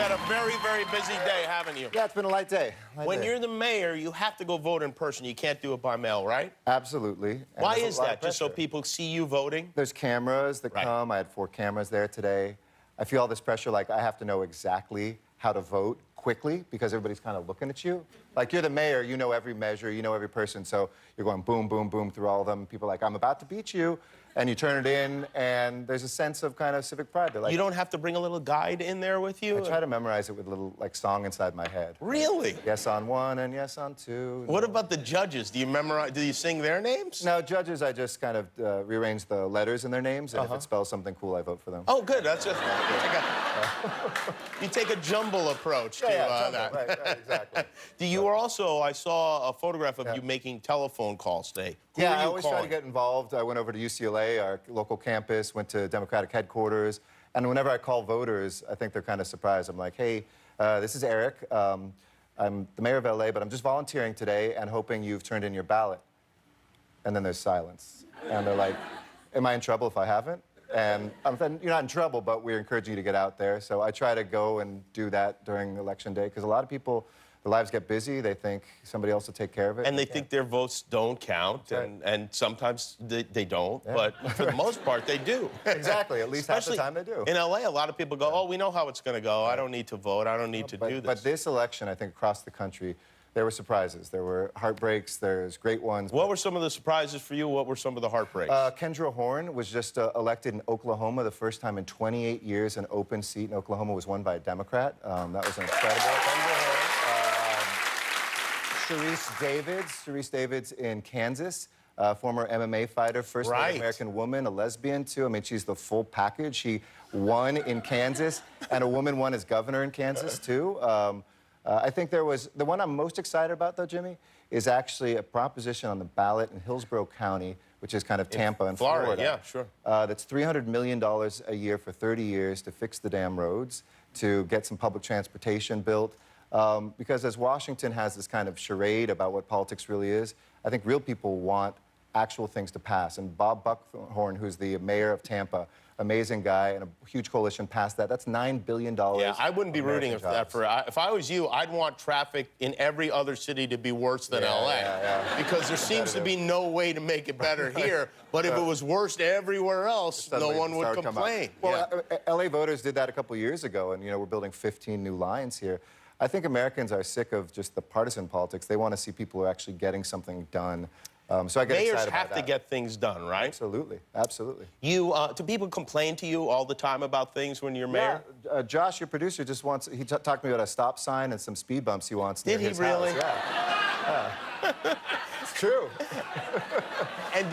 had a very, very busy day, haven't you? Yeah, it's been a light day. When you're the mayor, you have to go vote in person. You can't do it by mail, right? Absolutely. And why is that? Just so people see you voting? There's cameras that come. I had 4 cameras there today. I feel all this pressure, like I have to know exactly how to vote quickly because everybody's kind of looking at you. Like, you're the mayor, you know every measure, you know every person, so you're going boom, boom, boom through all of them. People are like, I'm about to beat you, and you turn it in, and there's a sense of kind of civic pride. Like, you don't have to bring a little guide in there with you? I try to memorize it with a little, like, song inside my head. Really? Like, yes on 1 and yes on 2. What about the judges? Do you memorize, do you sing their names? No, judges, I just kind of rearrange the letters in their names, and if it spells something cool, I vote for them. Oh, good. That's just... you take a jumble approach to that. Right, exactly. You were also, I saw a photograph of you making telephone calls today. Who yeah, are you I always calling? try to get involved. I went over to UCLA, our local campus, went to Democratic headquarters, and whenever I call voters, I think they're kind of surprised. I'm like, hey, this is Eric. I'm the mayor of LA, but I'm just volunteering today and hoping you've turned in your ballot. And then there's silence. And they're like, am I in trouble if I haven't? And you're not in trouble, but we're encouraging you to get out there. So I try to go and do that during Election Day, because a lot of people, their lives get busy. They think somebody else will take care of it. And they think their votes don't count, and sometimes they don't, but for the most part, they do. Exactly, at least half the time they do. In LA, a lot of people go, oh, we know how it's going to go. I don't need to vote. I don't need to do this. But this election, I think, across the country, there were surprises. There were heartbreaks. There's great ones. What were some of the surprises for you? What were some of the heartbreaks? Kendra Horn was just elected in Oklahoma the first time in 28 years. An open seat in Oklahoma was won by a Democrat. That was incredible. Kendra Horn. Sharice Davids in Kansas. Former MMA fighter, first American woman, a lesbian too. I mean, she's the full package. She won in Kansas, and a woman won as governor in Kansas too. I think there was, the one I'm most excited about, though, Jimmy, is actually a proposition on the ballot in Hillsborough County, which is kind of Tampa in Florida. Yeah, sure. That's $300 million a year for 30 years to fix the damn roads, to get some public transportation built. Because as Washington has this kind of charade about what politics really is, I think real people want actual things to pass. And Bob Buckhorn, who's the mayor of Tampa, amazing guy, and a huge coalition passed that. That's $9 billion. Yeah, I wouldn't be rooting for that. If I was you, I'd want traffic in every other city to be worse than LA. Because there seems to be no way to make it better here. But if it was worse everywhere else, no one would complain. Well, LA voters did that a couple years ago, and, you know, we're building 15 new lines here. I think Americans are sick of just the partisan politics. They want to see people who are actually getting something done. So I get excited about that. Mayors have to get things done, right? Absolutely, absolutely. Do people complain to you all the time about things when you're mayor? Yeah, Josh, your producer, just wants, he talked to me about a stop sign and some speed bumps he wants near his house. Did he really? Yeah. It's true. And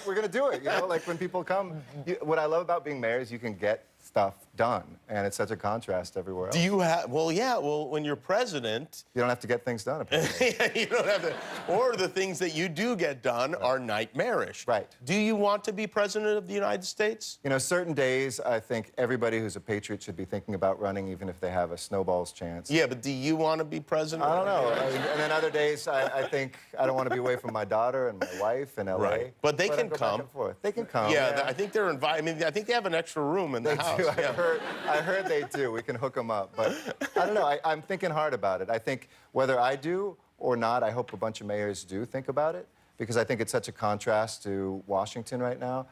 we're gonna do it, you know? Like, when people come, what I love about being mayor is you can get stuff done, and it's such a contrast everywhere else. Do you have, well, when you're president... You don't have to get things done, apparently. You don't have to, or the things that you do get done are nightmarish. Right. Do you want to be president of the United States? You know, certain days, I think everybody who's a patriot should be thinking about running, even if they have a snowball's chance. Yeah, but do you want to be president? I don't know. And then other days, I think I don't want to be away from my daughter and my wife in L.A. Right. But they can come. They can come. Yeah, I think they're invited. I mean, I think they have an extra room in the house. I heard they do. We can hook them up. But I don't know. I'm thinking hard about it. I think whether I do or not, I hope a bunch of mayors do think about it, because I think it's such a contrast to Washington right now.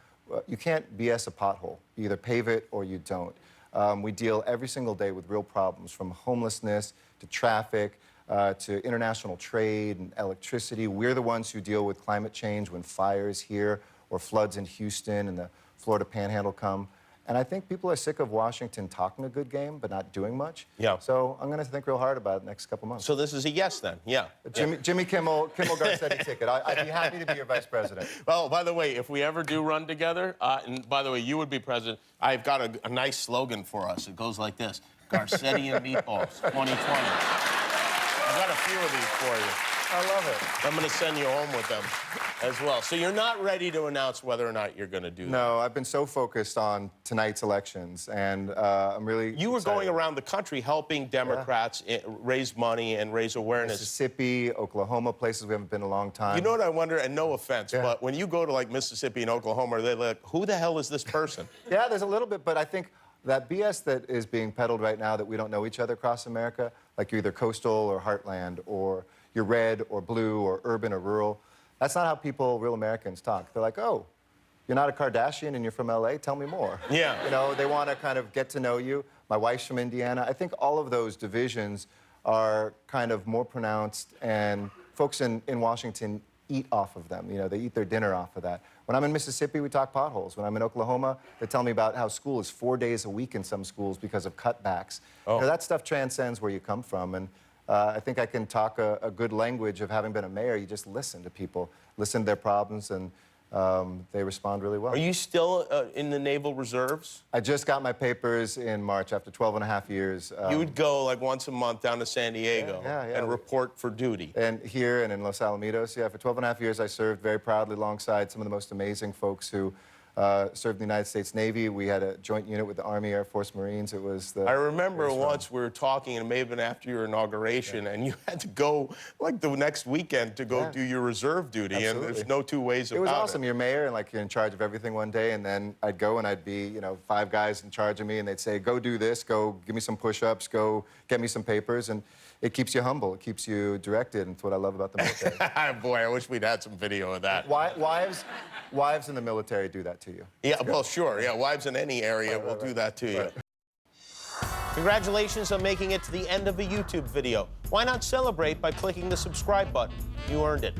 You can't BS a pothole. You either pave it or you don't. We deal every single day with real problems, from homelessness to traffic to international trade and electricity. We're the ones who deal with climate change when fires here or floods in Houston and the Florida Panhandle come. And I think people are sick of Washington talking a good game but not doing much. Yeah. So I'm going to think real hard about it the next couple months. So this is a yes, then? Yeah. Jimmy Kimmel Garcetti ticket. I'd be happy to be your vice president. Well, by the way, if we ever do run together, and by the way, you would be president, I've got a nice slogan for us. It goes like this: Garcetti and Meatballs, 2020. I've got a few of these for you. I love it. I'm going to send you home with them as well. So you're not ready to announce whether or not you're going to do that? No, I've been so focused on tonight's elections, and I'm really You were going around the country helping Democrats raise money and raise awareness. Mississippi, Oklahoma, places we haven't been in a long time. You know what I wonder, and no offense, but when you go to, like, Mississippi and Oklahoma, they're like, who the hell is this person? Yeah, there's a little bit, but I think that BS that is being peddled right now, that we don't know each other across America, like you're either coastal or heartland, or you're red or blue or urban or rural, that's not how people, real Americans, talk. They're like, oh, you're not a Kardashian and you're from LA? Tell me more. Yeah. You know, they want to kind of get to know you. My wife's from Indiana. I think all of those divisions are kind of more pronounced, and folks in Washington eat off of them. You know, they eat their dinner off of that. When I'm in Mississippi, we talk potholes. When I'm in Oklahoma, they tell me about how school is 4 days a week in some schools because of cutbacks. Oh. You know, that stuff transcends where you come from, and I think I can talk a good language of having been a mayor. You just listen to people, listen to their problems, and they respond really well. Are you still in the Naval Reserves? I just got my papers in March after 12 and a half years. You would go like once a month down to San Diego and report for duty. And here and in Los Alamitos, yeah, for 12 and a half years I served very proudly alongside some of the most amazing folks who served in the United States Navy. We had a joint unit with the Army, Air Force, Marines. It was I remember once we were talking, and it may have been after your inauguration, and you had to go like the next weekend to go do your reserve duty. Absolutely. And there's no two ways about it. It was awesome. You're mayor, and like you're in charge of everything one day, and then I'd go and I'd be, you know, 5 guys in charge of me, and they'd say, go do this, go give me some push-ups, go get me some papers, and it keeps you humble. It keeps you directed, and it's what I love about the military. Boy, I wish we'd had some video of that. Wives in the military do that to you. Yeah, well, sure. Yeah, wives in any area will do that to you. Congratulations on making it to the end of a YouTube video. Why not celebrate by clicking the subscribe button? You earned it.